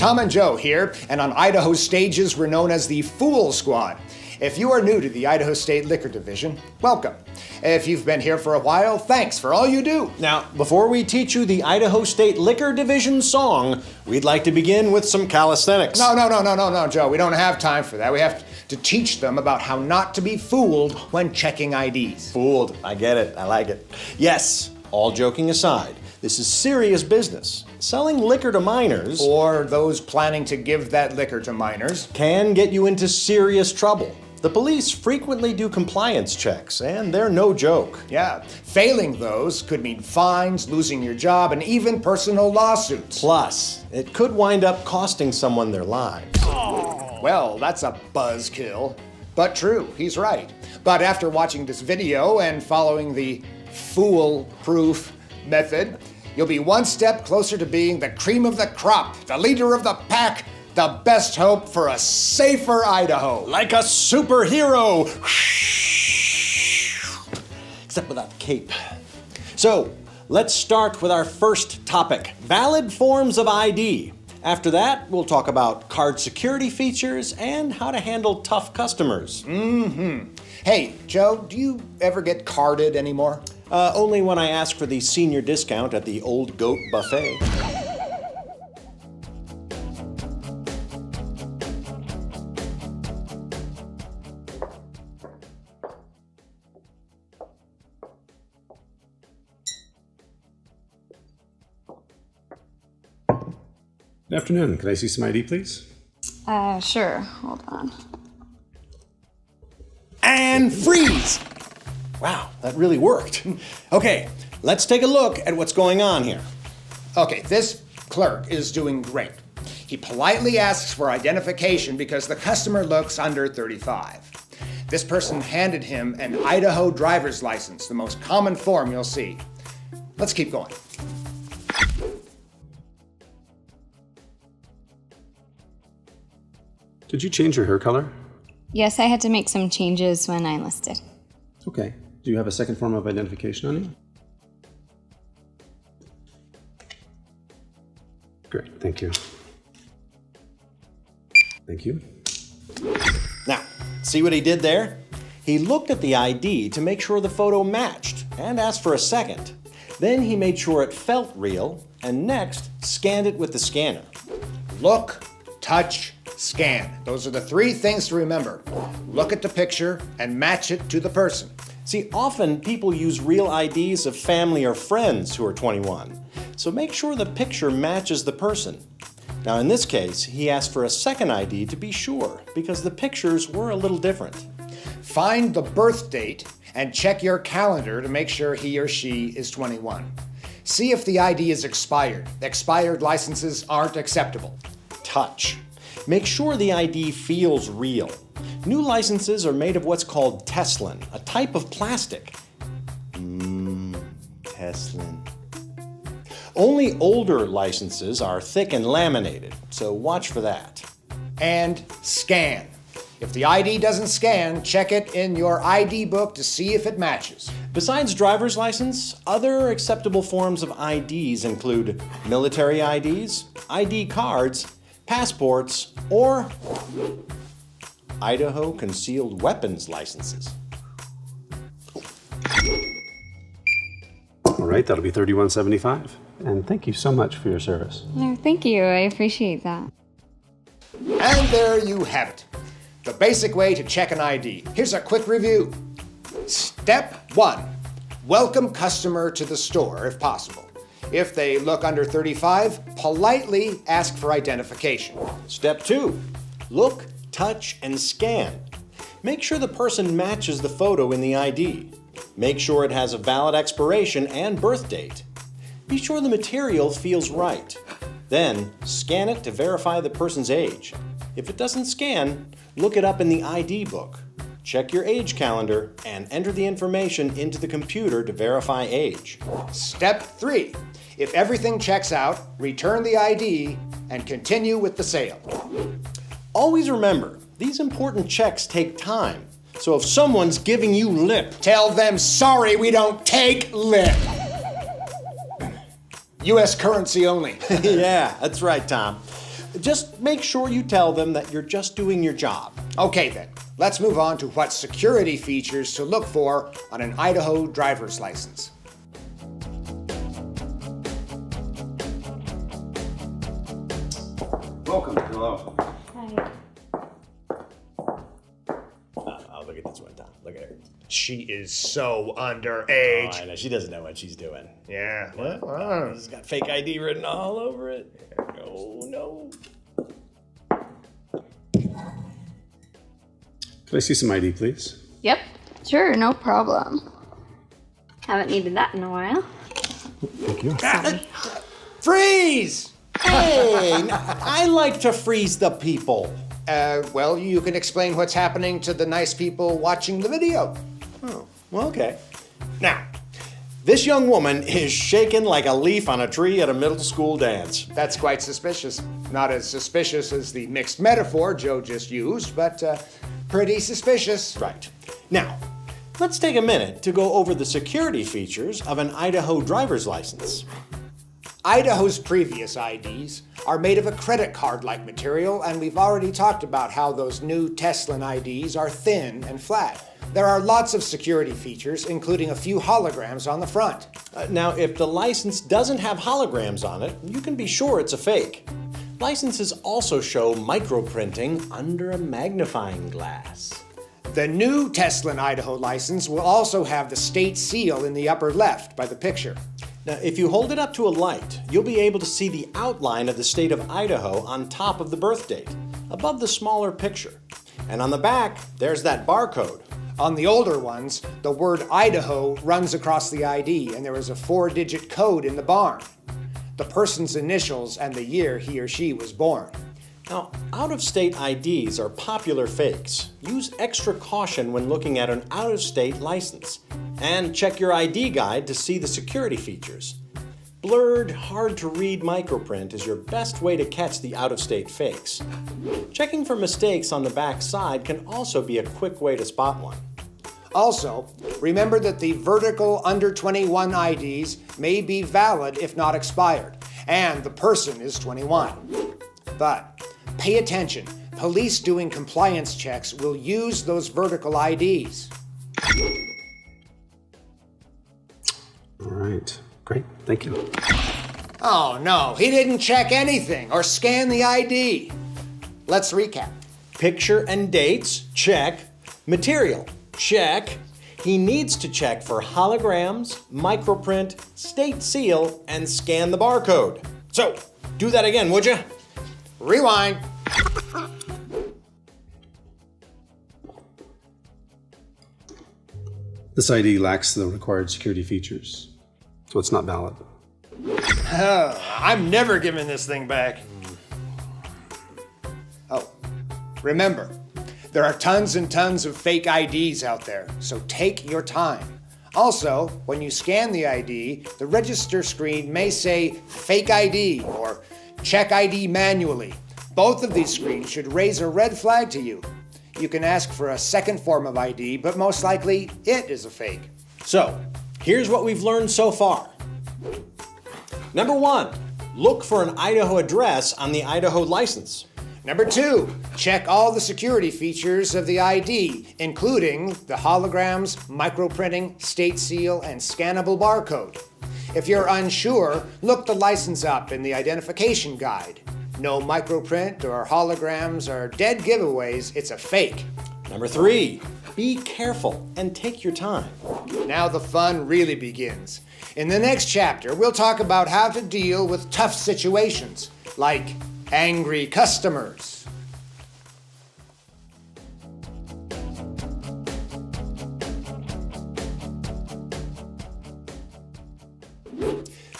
Tom and Joe here, and on Idaho stages we're known as the Fool Squad. If you are new to the Idaho State Liquor Division, welcome. If you've been here for a while, thanks for all you do. Now, before we teach you the Idaho State Liquor Division song, we'd like to begin with some calisthenics. No, Joe. We don't have time for that. We have to teach them about how not to be fooled when checking IDs. Fooled. I get it. I like it. Yes, all joking aside, this is serious business. Selling liquor to minors, or those planning to give that liquor to minors, can get you into serious trouble. The police frequently do compliance checks, and they're no joke. Yeah, failing those could mean fines, losing your job, and even personal lawsuits. Plus, it could wind up costing someone their lives. Oh, well, that's a buzzkill. But true, he's right. But after watching this video and following the fool-proof method, you'll be one step closer to being the cream of the crop, the leader of the pack, the best hope for a safer Idaho. Like a superhero! Except without the cape. So, let's start with our first topic, valid forms of ID. After that, we'll talk about card security features and how to handle tough customers. Hey, Joe, do you ever get carded anymore? Only when I ask for the senior discount at the Old Goat Buffet. Good afternoon. Can I see some ID, please? Sure. Hold on. And freeze! Wow, that really worked. Okay, let's take a look at what's going on here. Okay, this clerk is doing great. He politely asks for identification because the customer looks under 35. This person handed him an Idaho driver's license, the most common form you'll see. Let's keep going. Did you change your hair color? Yes, I had to make some changes when I enlisted. Okay. Do you have a second form of identification on you? Great, thank you. Thank you. Now, see what he did there? He looked at the ID to make sure the photo matched and asked for a second. Then he made sure it felt real and next scanned it with the scanner. Look, touch, scan. Those are the three things to remember. Look at the picture and match it to the person. See, often people use real IDs of family or friends who are 21, so make sure the picture matches the person. Now in this case, he asked for a second ID to be sure, because the pictures were a little different. Find the birth date and check your calendar to make sure he or she is 21. See if the ID is expired. Expired licenses aren't acceptable. Touch. Make sure the ID feels real. New licenses are made of what's called Teslin, a type of plastic. Teslin. Only older licenses are thick and laminated, so watch for that. And scan. If the ID doesn't scan, check it in your ID book to see if it matches. Besides driver's license, other acceptable forms of IDs include military IDs, ID cards, passports, or Idaho concealed weapons licenses. All right, that'll be $31.75. And thank you so much for your service. No, thank you. I appreciate that. And there you have it. The basic way to check an ID. Here's a quick review. Step 1. Welcome customer to the store if possible. If they look under 35, politely ask for identification. Step 2. Look, touch, and scan. Make sure the person matches the photo in the ID. Make sure it has a valid expiration and birth date. Be sure the material feels right. Then, scan it to verify the person's age. If it doesn't scan, look it up in the ID book. Check your age calendar and enter the information into the computer to verify age. Step 3. If everything checks out, return the ID and continue with the sale. Always remember, these important checks take time. So if someone's giving you lip, tell them, sorry, we don't take lip. U.S. currency only. Yeah, that's right, Tom. Just make sure you tell them that you're just doing your job. Okay then, let's move on to what security features to look for on an Idaho driver's license. Welcome. Hello. Oh, look at this one, Tom. Look at her. She is so underage. Oh, I know. She doesn't know what she's doing. Yeah. It's got fake ID written all over it. Oh, no. Could I see some ID, please? Yep, sure, no problem. Haven't needed that in a while. Thank you. Freeze! Hey, I like to freeze the people. Well, you can explain what's happening to the nice people watching the video. Oh, well, okay. Now, this young woman is shaking like a leaf on a tree at a middle school dance. That's quite suspicious. Not as suspicious as the mixed metaphor Joe just used, but pretty suspicious. Right. Now, let's take a minute to go over the security features of an Idaho driver's license. Idaho's previous IDs are made of a credit card-like material, and we've already talked about how those new Teslan IDs are thin and flat. There are lots of security features, including a few holograms on the front. Now, if the license doesn't have holograms on it, you can be sure it's a fake. Licenses also show microprinting under a magnifying glass. The new Teslan Idaho license will also have the state seal in the upper left by the picture. Now, if you hold it up to a light, you'll be able to see the outline of the state of Idaho on top of the birth date, above the smaller picture. And on the back, there's that barcode. On the older ones, the word Idaho runs across the ID, and there is a 4-digit code in the barn. The person's initials and the year he or she was born. Now, out-of-state IDs are popular fakes. Use extra caution when looking at an out-of-state license. And check your ID guide to see the security features. Blurred, hard-to-read microprint is your best way to catch the out-of-state fakes. Checking for mistakes on the back side can also be a quick way to spot one. Also, remember that the vertical under 21 IDs may be valid if not expired, and the person is 21. But pay attention. Police doing compliance checks will use those vertical IDs. All right. Great. Thank you. Oh no, he didn't check anything or scan the ID. Let's recap. Picture and dates, check. Material, check. He needs to check for holograms, microprint, state seal, and scan the barcode. So, do that again, would you? Rewind. This ID lacks the required security features, so it's not valid. I'm never giving this thing back. Oh, remember, there are tons and tons of fake IDs out there, so take your time. Also, when you scan the ID, the register screen may say fake ID or check ID manually. Both of these screens should raise a red flag to you. You can ask for a second form of ID, but most likely it is a fake. So, here's what we've learned so far. Number 1, look for an Idaho address on the Idaho license. Number 2, check all the security features of the ID, including the holograms, microprinting, state seal, and scannable barcode. If you're unsure, look the license up in the identification guide. No microprint or holograms are dead giveaways, it's a fake. Number 3, be careful and take your time. Now the fun really begins. In the next chapter, we'll talk about how to deal with tough situations, like angry customers.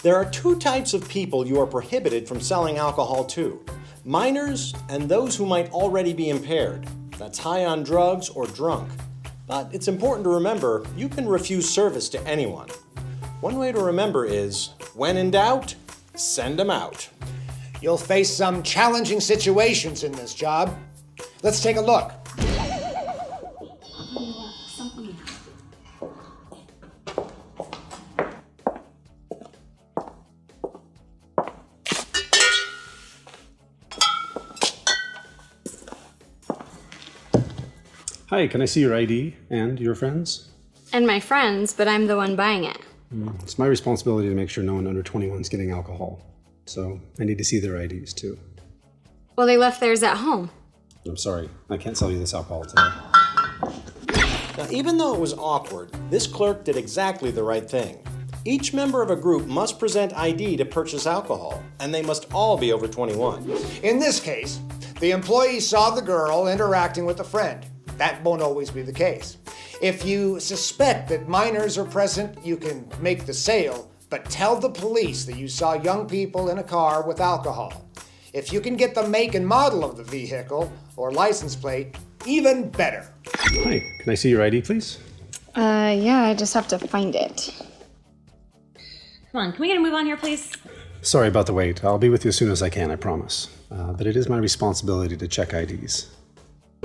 There are 2 types of people you are prohibited from selling alcohol to: minors and those who might already be impaired. That's high on drugs or drunk. But it's important to remember you can refuse service to anyone. One way to remember is, when in doubt, send them out. You'll face some challenging situations in this job. Let's take a look. Hi, can I see your ID and your friends? And my friends, but I'm the one buying it. It's my responsibility to make sure no one under 21 is getting alcohol. So I need to see their IDs too. Well, they left theirs at home. I'm sorry, I can't sell you this alcohol today. Now, even though it was awkward, this clerk did exactly the right thing. Each member of a group must present ID to purchase alcohol, and they must all be over 21. In this case, the employee saw the girl interacting with a friend. That won't always be the case. If you suspect that minors are present, you can make the sale, but tell the police that you saw young people in a car with alcohol. If you can get the make and model of the vehicle or license plate, even better. Hi, can I see your ID, please? Yeah, I just have to find it. Come on, can we get a move on here, please? Sorry about the wait. I'll be with you as soon as I can, I promise. But it is my responsibility to check IDs.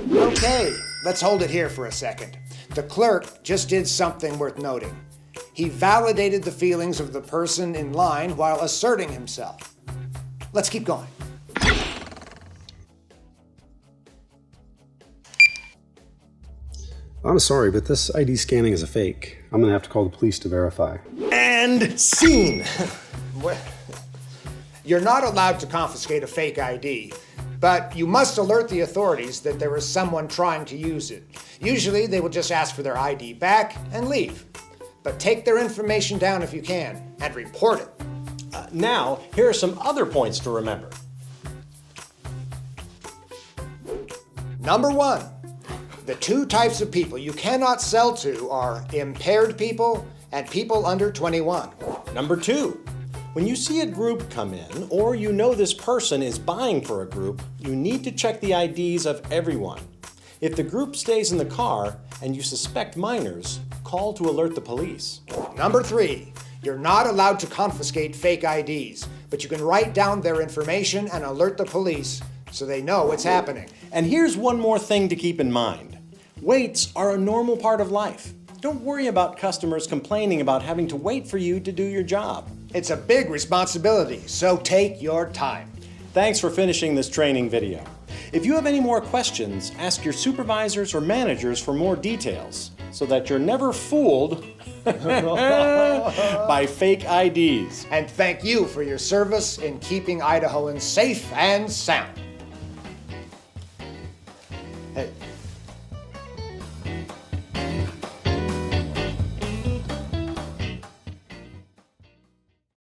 Okay, let's hold it here for a second. The clerk just did something worth noting. He validated the feelings of the person in line while asserting himself. Let's keep going. I'm sorry, but this ID scanning is a fake. I'm gonna have to call the police to verify. And scene! Well, you're not allowed to confiscate a fake ID, but you must alert the authorities that there is someone trying to use it. Usually they will just ask for their ID back and leave. But take their information down if you can and report it. Now, here are some other points to remember. Number 1, the 2 types of people you cannot sell to are impaired people and people under 21. Number 2, when you see a group come in, or you know this person is buying for a group, you need to check the IDs of everyone. If the group stays in the car and you suspect minors, call to alert the police. Number 3, you're not allowed to confiscate fake IDs, but you can write down their information and alert the police so they know what's happening. And here's one more thing to keep in mind. Waits are a normal part of life. Don't worry about customers complaining about having to wait for you to do your job. It's a big responsibility, so take your time. Thanks for finishing this training video. If you have any more questions, ask your supervisors or managers for more details so that you're never fooled by fake IDs. And thank you for your service in keeping Idahoans safe and sound. Hey.